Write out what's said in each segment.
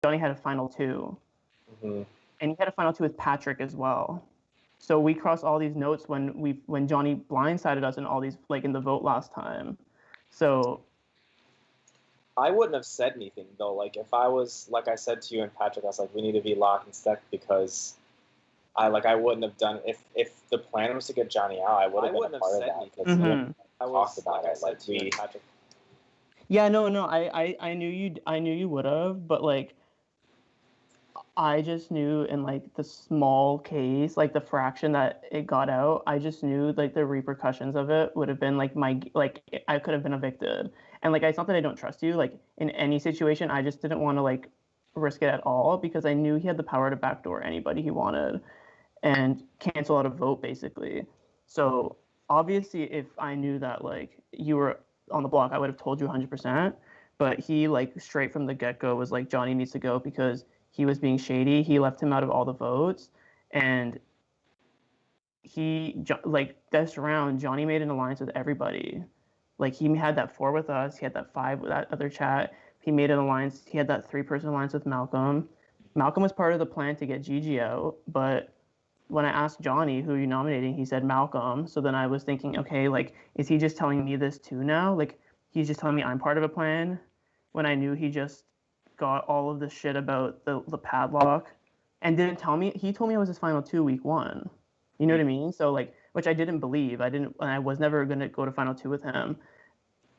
Johnny had a final 2. Mm-hmm. And he had a final 2 with Patrick as well. So we crossed all these notes when Johnny blindsided us in all these, like in the vote last time. So I wouldn't have said anything though. Like if I was, like I said to you and Patrick, I was like, we need to be lock and step, because I wouldn't have done if the plan was to get Johnny out. I wouldn't have part of that. Mm-hmm. I talked about it. Like we. Yeah, no, I knew you would have, but like I just knew in like the small case, like the fraction that it got out, I just knew like the repercussions of it would have been like I could have been evicted. And like it's not that I don't trust you, like in any situation, I just didn't want to like risk it at all because I knew he had the power to backdoor anybody he wanted and cancel out a vote basically. So obviously if I knew that like you were on the block, I would have told you 100%. But he like straight from the get-go was like Johnny needs to go because he was being shady. He left him out of all the votes, and like this round, Johnny made an alliance with everybody. Like he had that 4 with us. He had that 5 with that other chat. He made an alliance. He had that 3-person alliance with Malcolm. Malcolm was part of the plan to get Gigi out, but when I asked Johnny who are you nominating, he said Malcolm. So then I was thinking, okay, like is he just telling me this too now? Like he's just telling me I'm part of a plan when I knew he just got all of the shit about the padlock and didn't tell me. He told me I was his final 2 week 1. You know what I mean? So like, which I didn't believe. And I was never gonna go to final 2 with him.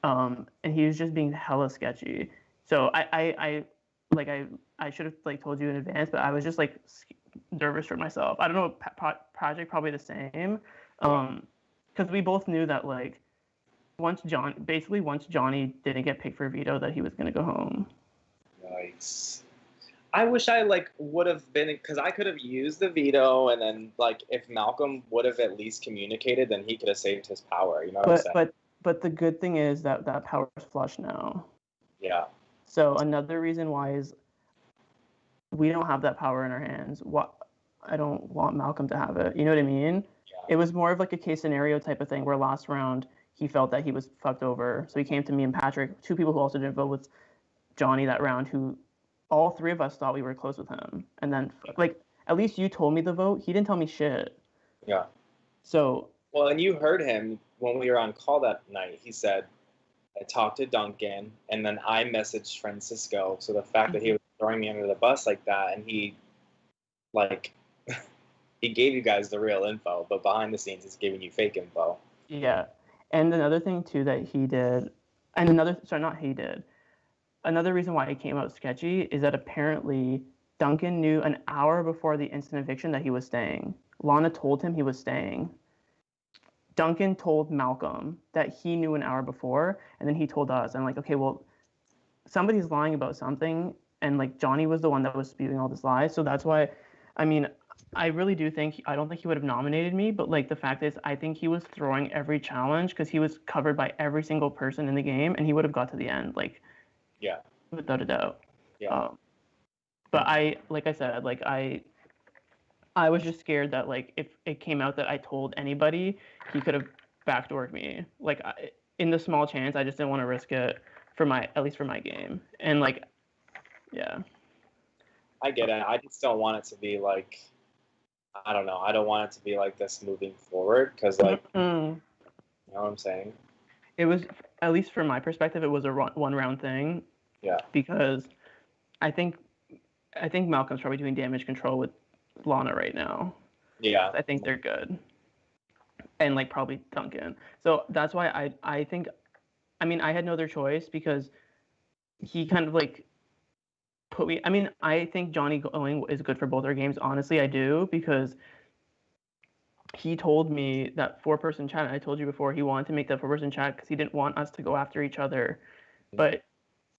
And he was just being hella sketchy. So I should have like told you in advance, but I was just like nervous for myself. I don't know. Project probably the same, because we both knew that like once Johnny didn't get picked for veto, that he was gonna go home. Yikes. I wish I like would have been, because I could have used the veto, and then like if Malcolm would have at least communicated, then he could have saved his power. You know what I'm saying? But the good thing is that power is flush now. Yeah. So another reason why is we don't have that power in our hands. I don't want Malcolm to have it. You know what I mean? Yeah. It was more of like a case scenario type of thing where last round he felt that he was fucked over. So he came to me and Patrick, 2 people who also didn't vote with Johnny that round, who all 3 of us thought we were close with him. And then like at least you told me the vote. He didn't tell me shit. Yeah. So well, and you heard him when we were on call that night. He said, I talked to Duncan, and then I messaged Francisco. So the fact that he was throwing me under the bus like that, and he, like, he gave you guys the real info, but behind the scenes he's giving you fake info. Yeah. And another thing, too, that he did, and another reason why it came out sketchy is that apparently Duncan knew an hour before the instant eviction that he was staying. Lana told him he was staying. Duncan told Malcolm that he knew an hour before, and then he told us. And like, okay, well, somebody's lying about something, and like Johnny was the one that was spewing all this lies. So that's why, I mean, I really do think, I don't think he would have nominated me, but like the fact is, I think he was throwing every challenge because he was covered by every single person in the game, and he would have got to the end, like, yeah, without a doubt. Yeah. But like I said, like I was just scared that like if it came out that I told anybody, he could have backdoored me. Like in the small chance, I just didn't want to risk it at least for my game. And like, yeah. I get it. I just don't want it to be like, I don't know. I don't want it to be like this moving forward because like, you know what I'm saying? It was, at least from my perspective, it was a 1 round thing. Yeah. Because I think Malcolm's probably doing damage control with Lana right now. Yeah. I think they're good. And like probably Duncan. So that's why I think, I mean, I had no other choice because he kind of like put me, I mean, I think Johnny going is good for both our games. Honestly, I do, because he told me that 4-person chat. I told you before, he wanted to make that 4-person chat because he didn't want us to go after each other. But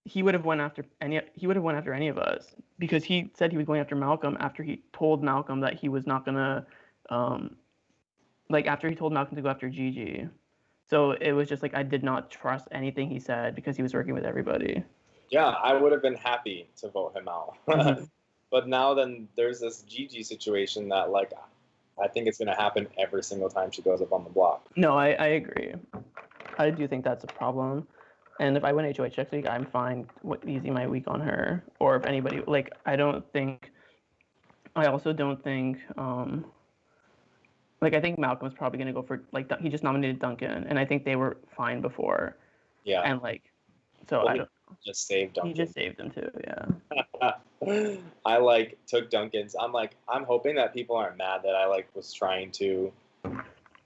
he would have went after any of us because he said he was going after Malcolm after he told Malcolm that he was not gonna after he told Malcolm to go after Gigi. So it was just like I did not trust anything he said because he was working with everybody. Yeah, I would have been happy to vote him out. Mm-hmm. But now then there's this Gigi situation that like I think it's gonna happen every single time she goes up on the block. No, I agree. I do think that's a problem. And if I win HOH next week, I'm fine easing my week on her. Or if anybody, like, I also don't think, like, I think Malcolm's probably going to go for, like, he just nominated Duncan, and I think they were fine before. Yeah. And, like, so Well, I don't. Just saved Duncan. He just saved him too, yeah. I like took Duncan's. I'm hoping that people aren't mad that I like was trying to win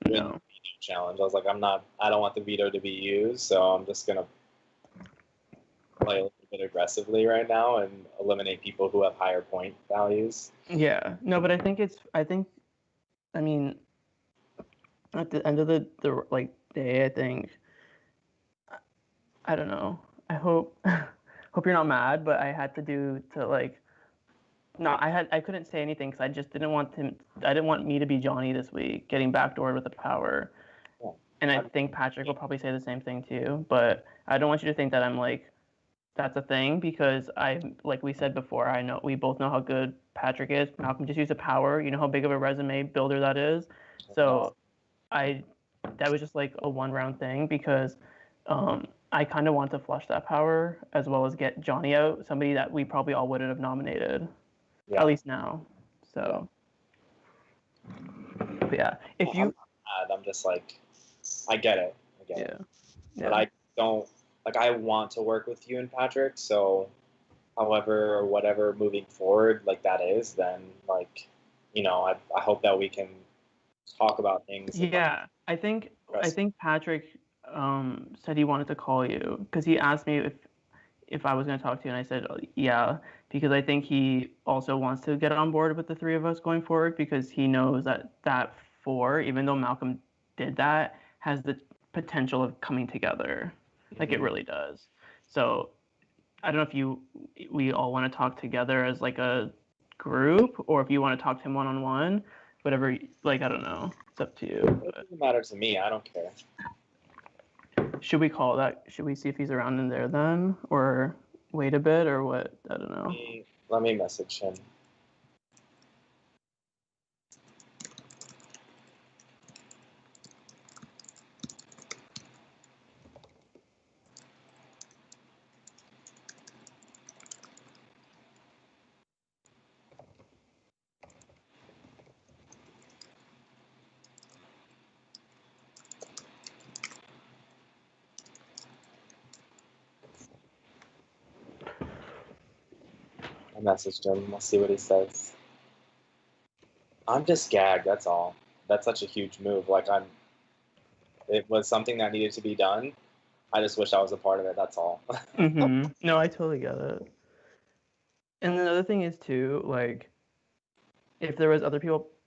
the veto challenge. I was like, I don't want the veto to be used, so I'm just gonna play a little bit aggressively right now and eliminate people who have higher point values. Yeah. No, but I mean, at the end of the like day, I think, I don't know. I hope you're not mad, but I had to like, no, I couldn't say anything because I just didn't want I didn't want me to be Johnny this week, getting backdoored with the power. Yeah. And I think Patrick will probably say the same thing too, but I don't want you to think that I'm like, that's a thing, because like we said before, we both know how good Patrick is. Malcolm just used a power. You know how big of a resume builder that is. So that was just like a 1-round thing, because I kind of want to flush that power as well as get Johnny out, somebody that we probably all wouldn't have nominated, at least now. So, but yeah, I'm just like, I get it. Yeah. But I don't, like, I want to work with you and Patrick, so however or whatever moving forward, like, that is, then, like, you know, I hope that we can talk about things. Yeah, I think Patrick said he wanted to call you because he asked me if I was going to talk to you, and I said yeah, because I think he also wants to get on board with the three of us going forward, because he knows that 4, even though Malcolm did that, has the potential of coming together. Like, it really does. So I don't know if we all want to talk together as like a group, or if you want to talk to him one-on-one, whatever. Like, I don't know. It's up to you. It doesn't matter to me. I don't care. Should we call that? Should we see if he's around in there then, or wait a bit, or what? I don't know. Let me message him. I messaged him. We'll see what he says. I'm just gagged. That's all. That's such a huge move. Like, it was something that needed to be done. I just wish I was a part of it. That's all. No, I totally get it. And another thing is too, like, if there was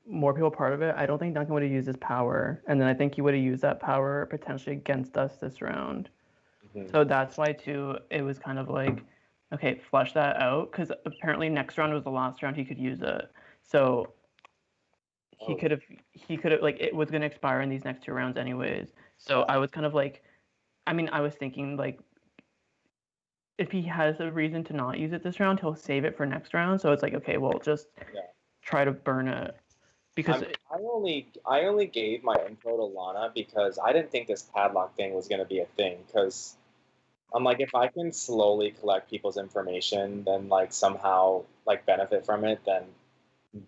more people part of it, I don't think Duncan would have used his power, and then I think he would have used that power potentially against us this round. So that's why too, it was kind of like, okay, flush that out, because apparently next round was the last round he could use it. So he could have like, it was going to expire in these next 2 rounds anyways. So I was kind of like, I mean, I was thinking, like, if he has a reason to not use it this round, he'll save it for next round. So it's like, okay, well, just try to burn it. Because I only gave my info to Lana because I didn't think this padlock thing was going to be a thing, because I'm like, if I can slowly collect people's information, then, like, somehow, like, benefit from it, then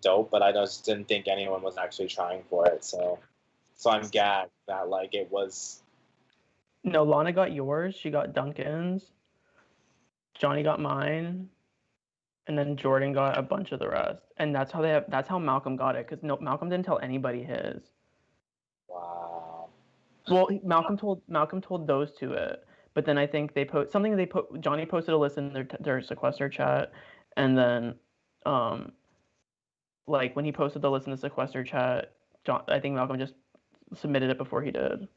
dope. But I just didn't think anyone was actually trying for it. So I'm gagged that, like, it was. No, Lana got yours. She got Duncan's. Johnny got mine. And then Jordan got a bunch of the rest. And that's how Malcolm got it, because Malcolm didn't tell anybody his. Wow. Well, Malcolm told those 2 it. But then I think Johnny posted a list in their sequester chat, and then like, when he posted the list in the sequester chat, I think Malcolm just submitted it before he did.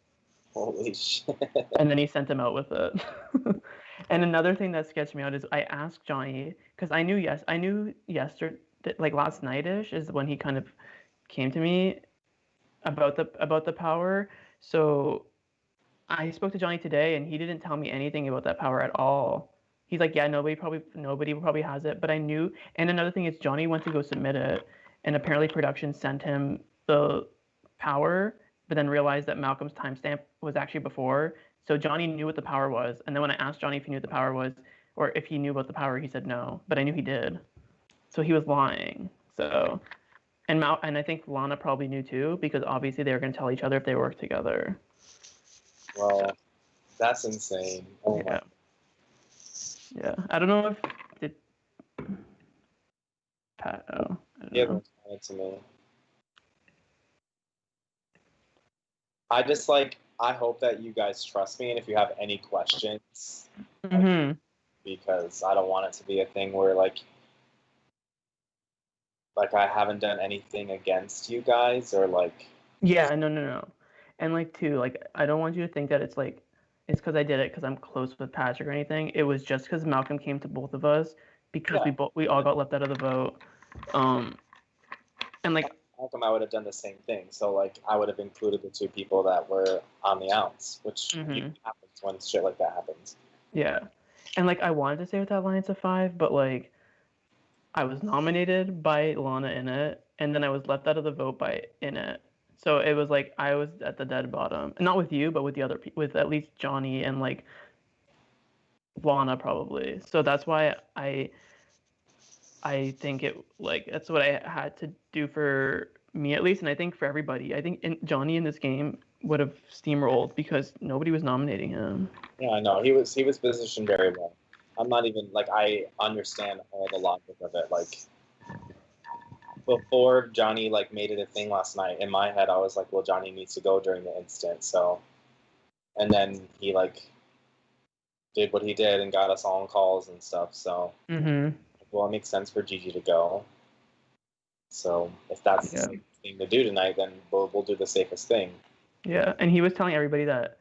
Holy shit. And then he sent him out with it. And another thing that sketched me out is I asked Johnny, because I knew yesterday, like last night-ish, is when he kind of came to me about the power. So I spoke to Johnny today, and he didn't tell me anything about that power at all. He's like, yeah, nobody probably has it, but I knew. And another thing is, Johnny went to go submit it, and apparently production sent him the power, but then realized that Malcolm's timestamp was actually before, So Johnny knew what the power was, and then when I asked Johnny if he knew what the power was, or if he knew about the power, he said no, but I knew he did. So he was lying. So, and I think Lana probably knew too, because obviously they were going to tell each other if they worked together. Well, that's insane. Oh Yeah. my. Yeah. I don't know if did Pat. Oh, I don't He know. hasn't explained it to me. I just like. I hope that you guys trust me, and if you have any questions, Mm-hmm. because I don't want it to be a thing where like I haven't done anything against you guys or like. Yeah. No. And like too, like I don't want you to think that it's like it's because I did it because I'm close with Patrick or anything. It was just because Malcolm came to both of us because Yeah. we all got left out of the vote. And like How come I would have done the same thing? So like I would have included the two people that were on the outs, which usually happens when shit like that happens. yeah, and like I wanted to stay with that Alliance of Five, but like I was nominated by Lana in it, and then I was left out of the vote by in it. So it was like I was at the dead bottom, not with you, but with the other people, with at least Johnny and like Lana probably. So that's why I think it like that's what I had to do for me at least, and I think for everybody. I think Johnny in this game would have steamrolled because nobody was nominating him. Yeah, I know. He was positioned very well. I'm not even like I understand all the logic of it. Like before Johnny like made it a thing last night, in my head I was like, well, Johnny needs to go during the instant. So and then he like did what he did and got us all on calls and stuff. So well, it makes sense for Gigi to go. So if that's the safest thing to do tonight, then we'll do the safest thing. Yeah, and he was telling everybody that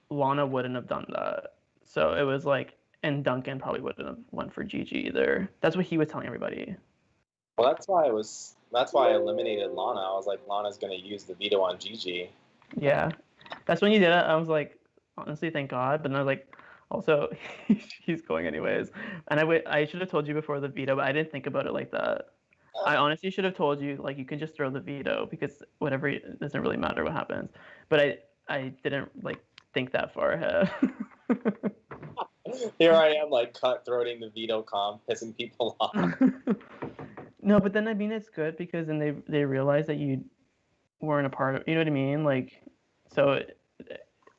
Lana wouldn't have done that. So it was like, and Duncan probably wouldn't have went for Gigi either. That's what he was telling everybody. Well, that's why I eliminated Lana. I was like, Lana's gonna use the veto on Gigi. Yeah, that's when you did it. I was like, honestly, thank God. But then I was like, also, he's going anyways. And I should have told you before the veto, but I didn't think about it like that. I honestly should have told you like you can just throw the veto because whatever it doesn't really matter what happens. But I didn't like think that far ahead. Here I am, like cutthroating the veto comp, pissing people off. No, but then I mean it's good because then they realize that you weren't a part of. You know what I mean? Like, so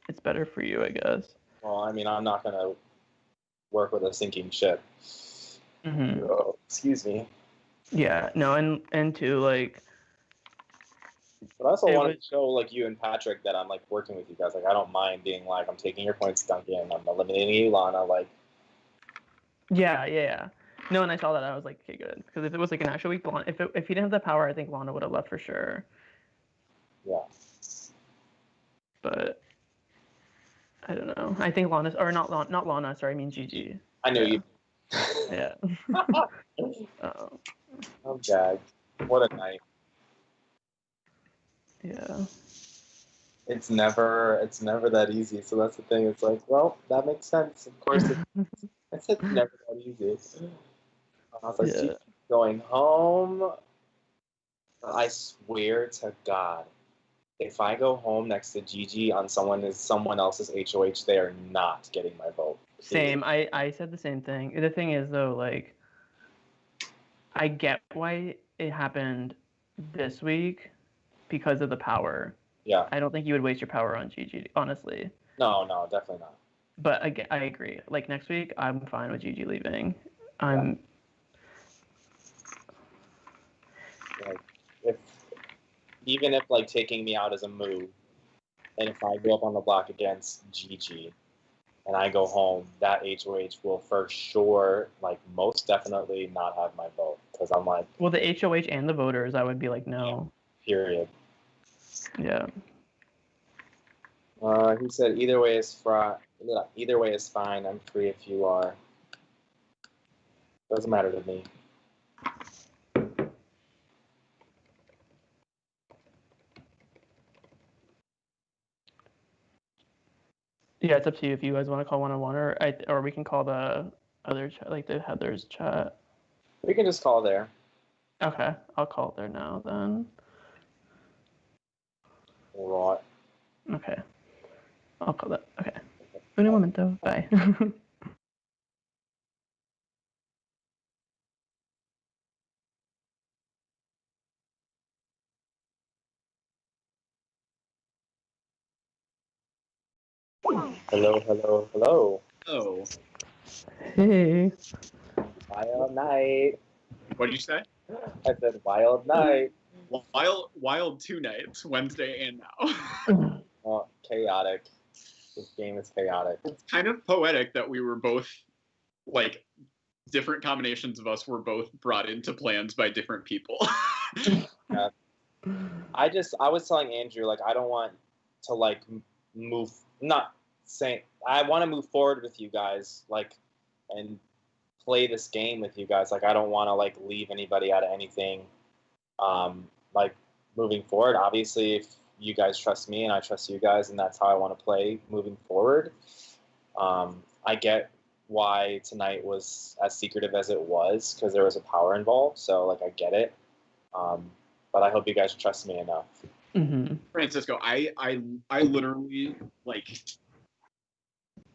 it's better for you, I guess. Well, I mean, I'm not gonna work with a sinking ship. Oh, excuse me. Yeah, no, and too like. But I also want to show like you and Patrick that I'm like working with you guys. Like I don't mind being like I'm taking your points, Duncan. I'm eliminating you, Lana. Like. Yeah. No, and I saw that. I was like, okay, good. Because if it was like an actual week, if he didn't have that power, I think Lana would have left for sure. Yeah. But I don't know. I think Lana's or not Lana. Sorry, I mean Gigi. I know you. Yeah. I'm gagged. What a night. Yeah. It's never that easy. So that's the thing. It's like, well, that makes sense. Of course, it's never that easy. I was like, Gigi going home. I swear to God, if I go home next to Gigi on someone else's HOH, they are not getting my vote. Same. I said the same thing. The thing is though, like, I get why it happened this week because of the power. Yeah. I don't think you would waste your power on Gigi, honestly. No, definitely not. But again, I agree. Like next week, I'm fine with Gigi leaving. Like, even if like taking me out as a move, and if I go up on the block against Gigi, and I go home, that HOH will for sure, like most definitely, not have my vote because I'm like. Well, the HOH and the voters, I would be like, no. Yeah, period. Yeah. He said either way is fine. I'm free if you are. Doesn't matter to me. Yeah, it's up to you if you guys want to call 101 or we can call the other chat, like the Heather's chat. We can just call there. Okay, I'll call there now then. Right. Okay. I'll call that. Okay. Un momento. Bye. Hello, hello, hello. Oh, Hey. Wild night. what did you say? I said wild night. Wild 2 nights, Wednesday and now. Oh, chaotic. This game is chaotic. It's kind of poetic that we were both, like, different combinations of us were both brought into plans by different people. Yeah. I was telling Andrew, like, I don't want to, like, move, not saying, I want to move forward with you guys, like, and play this game with you guys. Like, I don't want to, like, leave anybody out of anything. Like, moving forward, obviously, if you guys trust me and I trust you guys, and that's how I want to play moving forward. I get why tonight was as secretive as it was, because there was a power involved, so, like, I get it. But I hope you guys trust me enough. Mm-hmm. Francisco, I literally, like,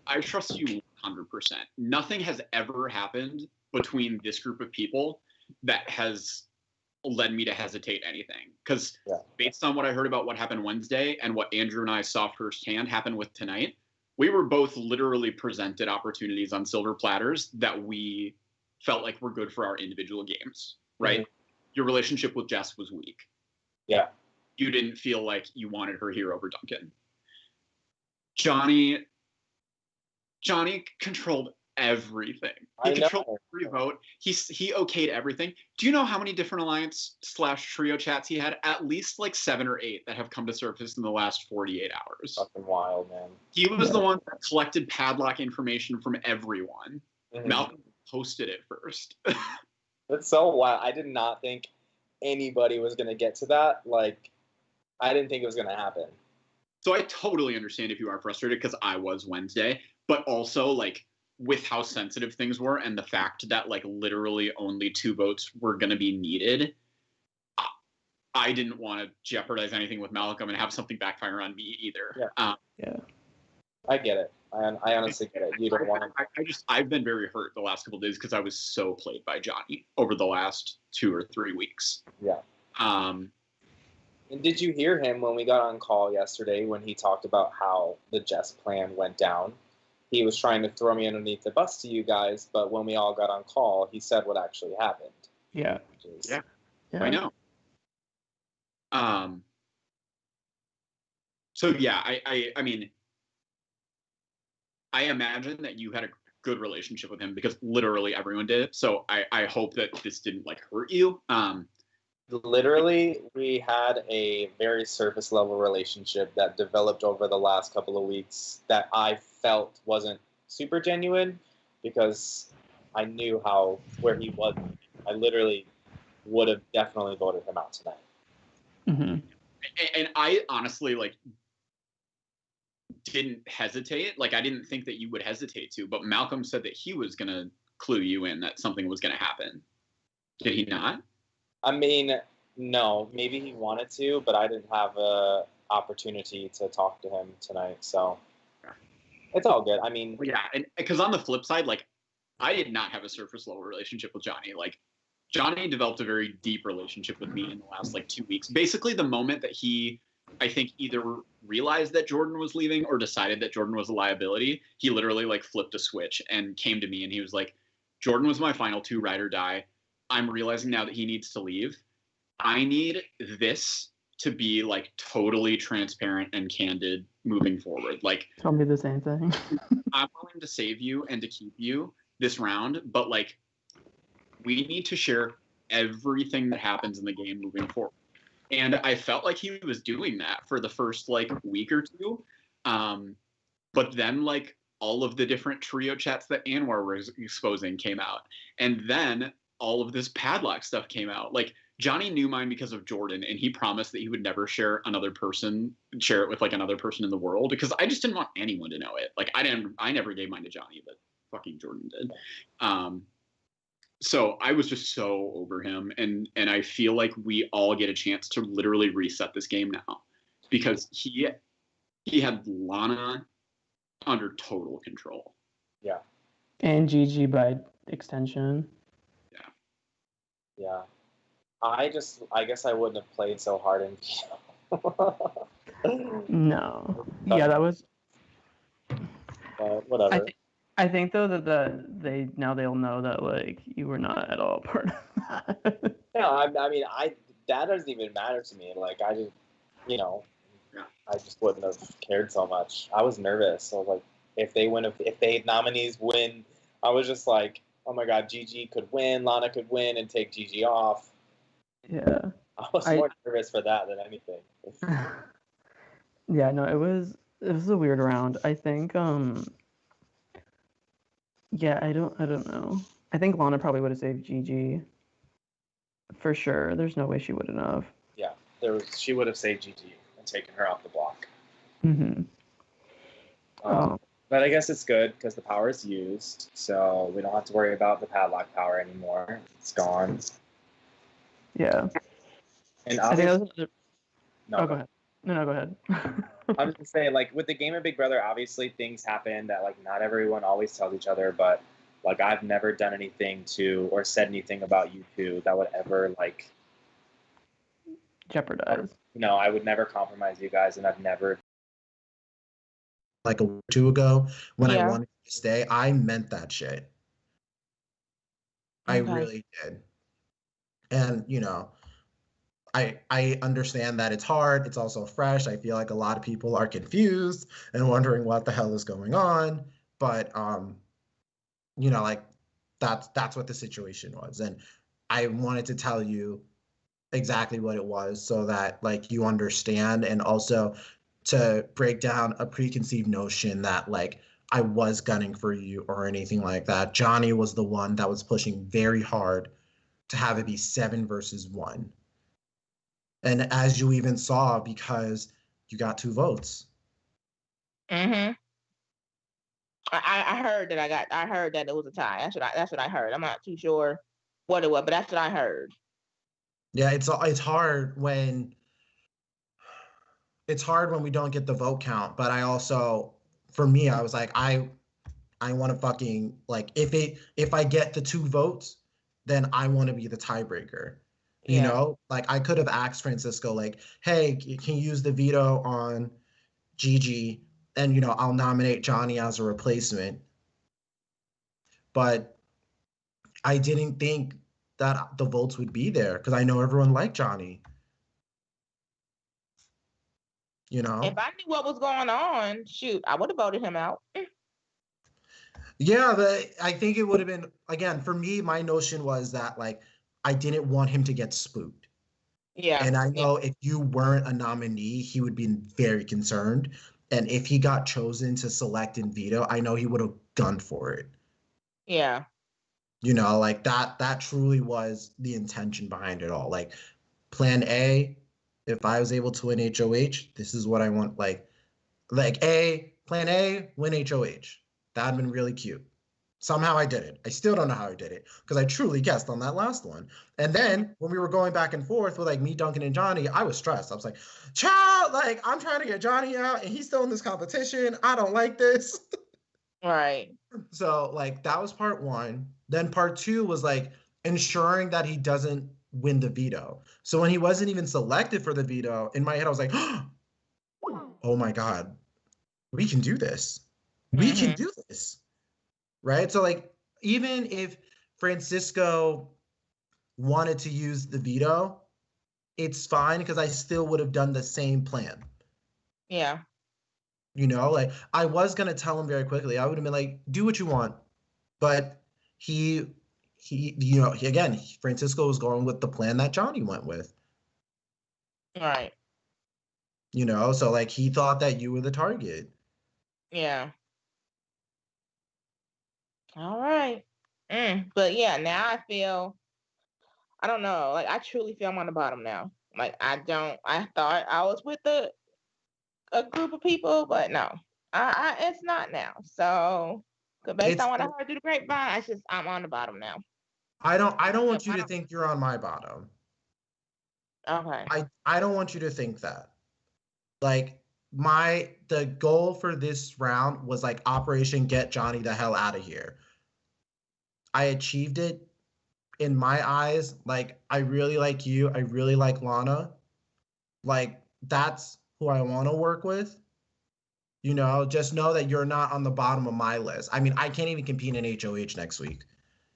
I trust you 100%. Nothing has ever happened between this group of people that has led me to hesitate anything. Because based on what I heard about what happened Wednesday and what Andrew and I saw firsthand happen with tonight, we were both literally presented opportunities on silver platters that we felt like were good for our individual games, right? Mm-hmm. Your relationship with Jess was weak. Yeah. You didn't feel like you wanted her here over Duncan. Johnny controlled everything. He controlled every vote. He okayed everything. Do you know how many different alliance/trio chats he had? At least like 7 or 8 that have come to surface in the last 48 hours. Fucking wild, man. He was the one that collected Padlock information from everyone. Mm-hmm. Malcolm posted it first. That's so wild. I did not think anybody was going to get to that. Like, I didn't think it was going to happen. So I totally understand if you are frustrated, because I was Wednesday. But also, like, with how sensitive things were and the fact that, like, literally only 2 votes were going to be needed, I didn't want to jeopardize anything with Malcolm and have something backfire on me either. Yeah. I get it. I honestly get it. You don't want to. I've been very hurt the last couple of days because I was so played by Johnny over the last 2 or 3 weeks. Yeah. And did you hear him when we got on call yesterday when he talked about how the Jess plan went down? He was trying to throw me underneath the bus to you guys, but when we all got on call, he said what actually happened. Yeah. Yeah. I know. So yeah, I mean, I imagine that you had a good relationship with him because literally everyone did. So I hope that this didn't, like, hurt you. Literally, we had a very surface level relationship that developed over the last couple of weeks that I felt wasn't super genuine because I knew where he was. I literally would have definitely voted him out tonight. Mm-hmm. And I honestly, like, didn't hesitate. Like, I didn't think that you would hesitate to, but Malcolm said that he was going to clue you in that something was going to happen. Did he not? I mean, no, maybe he wanted to, but I didn't have a opportunity to talk to him tonight, so it's all good. I mean, yeah, and because on the flip side, like, I did not have a surface level relationship with Johnny. Like, Johnny developed a very deep relationship with me in the last, like, 2 weeks. Basically, the moment that he, I think, either realized that Jordan was leaving or decided that Jordan was a liability, he literally, like, flipped a switch and came to me and he was like, Jordan was my final 2 ride or die. I'm realizing now that he needs to leave. I need this to be, like, totally transparent and candid moving forward. Like, tell me the same thing. I'm willing to save you and to keep you this round, but, like, we need to share everything that happens in the game moving forward. And I felt like he was doing that for the first, like, week or 2. But then, like, all of the different trio chats that Anwar was exposing came out. And then all of this Padlock stuff came out. Like, Johnny knew mine because of Jordan, and he promised that he would never share it with, like, another person in the world, because I just didn't want anyone to know it. Like, I never gave mine to Johnny, but fucking Jordan did. So I was just so over him, and I feel like we all get a chance to literally reset this game now, because he had Lana under total control. Yeah. And GG by extension. Yeah. I guess I wouldn't have played so hard in Veto. No. Yeah, that was. But whatever. I think though that they'll know that like you were not at all part of that. No, I mean, that doesn't even matter to me. Like, I just, you know, I just wouldn't have cared so much. I was nervous. So like, if they nominees win, I was just like, oh my god, Gigi could win, Lana could win, and take Gigi off. Yeah. I was more nervous for that than anything. Yeah, no, it was a weird round. I think yeah, I don't know. I think Lana probably would have saved Gigi. For sure. There's no way she wouldn't have. Yeah, she would have saved Gigi and taken her off the block. Mm-hmm. But I guess it's good because the power is used, so we don't have to worry about the padlock power anymore. It's gone. Yeah. And I think that was another... No, go ahead. No, go ahead. I'm just gonna say, like, with the game of Big Brother, obviously things happen that like not everyone always tells each other, but like I've never done anything to or said anything about you two that would ever like jeopardize. No, I would never compromise you guys, and I've never. Like a week or two ago, when I wanted to stay, I meant that shit. I really did. And you know, I understand that it's hard. It's also fresh. I feel like a lot of people are confused and wondering what the hell is going on. But you know, like that's what the situation was. And I wanted to tell you exactly what it was so that like you understand, and also to break down a preconceived notion that like I was gunning for you or anything like that. Johnny was the one that was pushing very hard to have it be 7 versus 1. And as you even saw, because you got 2 votes. I heard that I heard that it was a tie. That's what I heard. I'm not too sure what it was, but that's what I heard. Yeah, it's hard when we don't get the vote count, but I also, for me, I was like, I want to fucking, like, if I get the 2 votes, then I want to be the tiebreaker. You know, like I could have asked Francisco, like, hey, can you use the veto on Gigi? And, you know, I'll nominate Johnny as a replacement. But I didn't think that the votes would be there because I know everyone liked Johnny. You know? If I knew what was going on, shoot, I would have voted him out. Yeah, but I think it would have been, again, for me, my notion was that, like, I didn't want him to get spooked. Yeah. And I know if you weren't a nominee, he would be very concerned. And if he got chosen to select and veto, I know he would have gone for it. Yeah. You know, like that truly was the intention behind it all. Like plan A, if I was able to win HOH, this is what I want. Like plan A, win HOH. That'd been really cute. Somehow I did it. I still don't know how I did it because I truly guessed on that last one. And then when we were going back and forth with like me, Duncan, and Johnny, I was stressed. I was like, child, like I'm trying to get Johnny out and he's still in this competition. I don't like this. Right. So like that was part 1. Then part 2 was like ensuring that he doesn't win the veto. So when he wasn't even selected for the veto, in my head I was like, oh my God, we can do this. We can do this. Right? So like even if Francisco wanted to use the veto, it's fine because I still would have done the same plan. Yeah. You know, like I was gonna tell him very quickly. I would have been like, do what you want. But he you know, again, Francisco was going with the plan that Johnny went with. Right. You know, so like he thought that you were the target. Yeah. All right. But yeah, now I don't know. Like I truly feel I'm on the bottom now. Like I thought I was with a group of people, but no, it's not now. So based on what I heard through the grapevine, I'm on the bottom now. I don't want you to think you're on my bottom. Okay. I don't want you to think that. Like the goal for this round was like Operation Get Johnny the hell out of here. I achieved it in my eyes. Like, I really like you. I really like Lana. Like, that's who I want to work with. You know, just know that you're not on the bottom of my list. I mean, I can't even compete in HOH next week.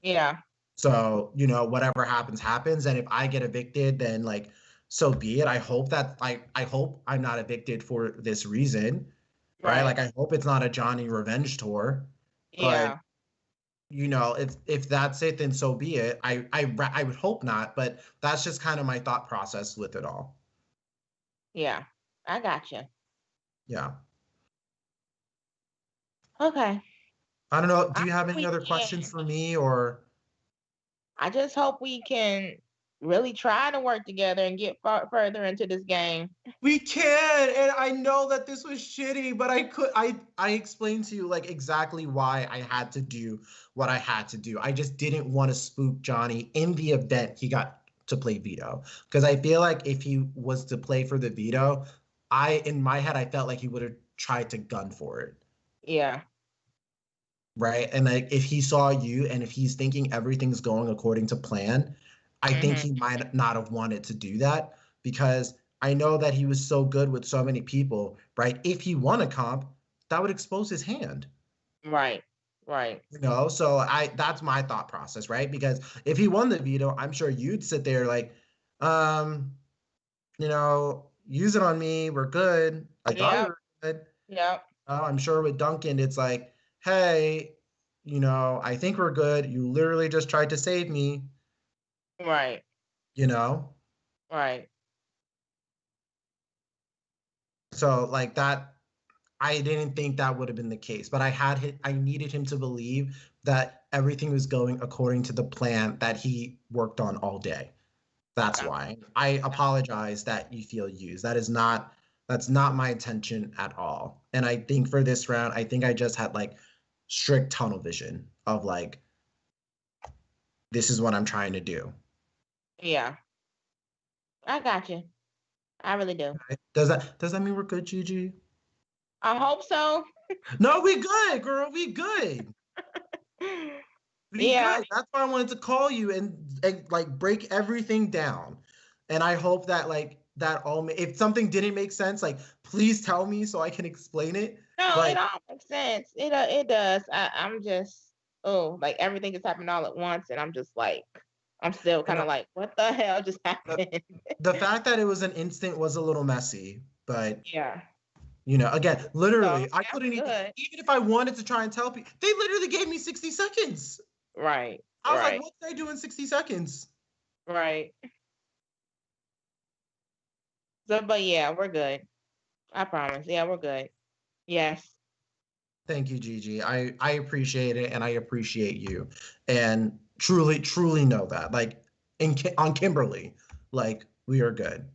Yeah. So, you know, whatever happens, happens. And if I get evicted, then like, so be it. I hope that I hope I'm not evicted for this reason. Right. Like, I hope it's not a Johnny revenge tour. Yeah. But you know, if that's it, then so be it. I would hope not, but that's just kind of my thought process with it all. Yeah. I got you. Yeah. Okay. I don't know. Do you have any other questions for me, or? I just hope we can really try to work together and get further into this game. We can, and I know that this was shitty, but I explained to you like exactly why I had to do what I had to do. I just didn't want to spook Johnny in the event he got to play veto, because I feel like if he was to play for the veto, in my head I felt like he would have tried to gun for it. Yeah. Right. And like, if he saw you and if he's thinking everything's going according to plan, I think he might not have wanted to do that, because I know that he was so good with so many people, right? If he won a comp, that would expose his hand. Right. You know, so that's my thought process, right? Because if he won the veto, I'm sure you'd sit there like, you know, use it on me. We're good. I thought we were good. Yeah. I'm sure with Duncan, it's like, hey, you know, I think we're good. You literally just tried to save me. Right. You know? Right. So like that, I didn't think that would have been the case, but I needed him to believe that everything was going according to the plan that he worked on all day. That's why. I apologize that you feel used. That's not my intention at all. And I think for this round, I think I just had like strict tunnel vision of like, this is what I'm trying to do. Yeah. I got you. I really do. Does that mean we're good, Gigi? I hope so. No, we good, girl. We good. Good. That's why I wanted to call you and like break everything down. And I hope that like that all if something didn't make sense, like please tell me so I can explain it. No, it all makes sense. It does. I'm just like everything just happened all at once, and I'm just like I'm still kind of like, what the hell just happened? The fact that it was an instant was a little messy, but yeah. You know, again, literally, So, I couldn't even if I wanted to try and tell people, they literally gave me 60 seconds. Right. I was like, what did I do in 60 seconds? Right. So, but yeah, we're good. I promise. Yeah, we're good. Yes. Thank you, Gigi. I appreciate it, and I appreciate you, and truly know that. Like on Kimberly, like we are good.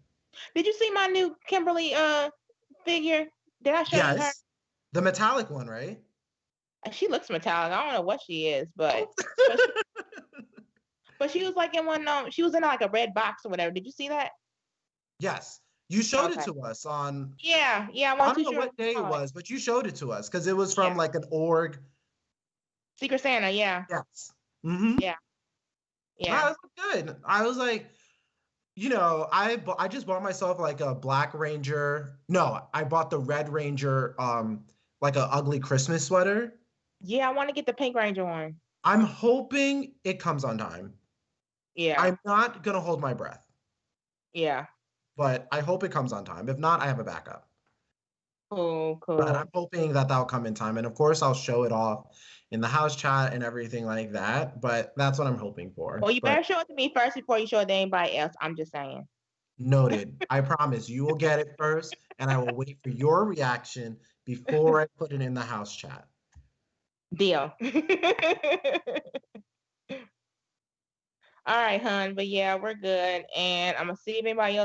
Did you see my new Kimberly figure? Did I show you her? The metallic one, right? She looks metallic. I don't know what she is, but but she was like in one. She was in like a red box or whatever. Did you see that? Yes, you showed it to us on. Yeah. I don't know what day it was, but you showed it to us because it was from like an org. Secret Santa, yeah. Yes. Mm-hmm. Yeah. That was good. I was like, you know, I just bought myself like a Black Ranger. No, I bought the Red Ranger, like a ugly Christmas sweater. Yeah, I want to get the Pink Ranger one. I'm hoping it comes on time. Yeah. I'm not gonna hold my breath. Yeah. But I hope it comes on time. If not, I have a backup. Cool. But I'm hoping that that'll come in time. And of course, I'll show it off in the house chat and everything like that. But that's what I'm hoping for. Well, you better show it to me first before you show it to anybody else. I'm just saying. Noted. I promise you will get it first, and I will wait for your reaction before I put it in the house chat. Deal. All right, hon. But yeah, we're good. And I'm going to see if anybody else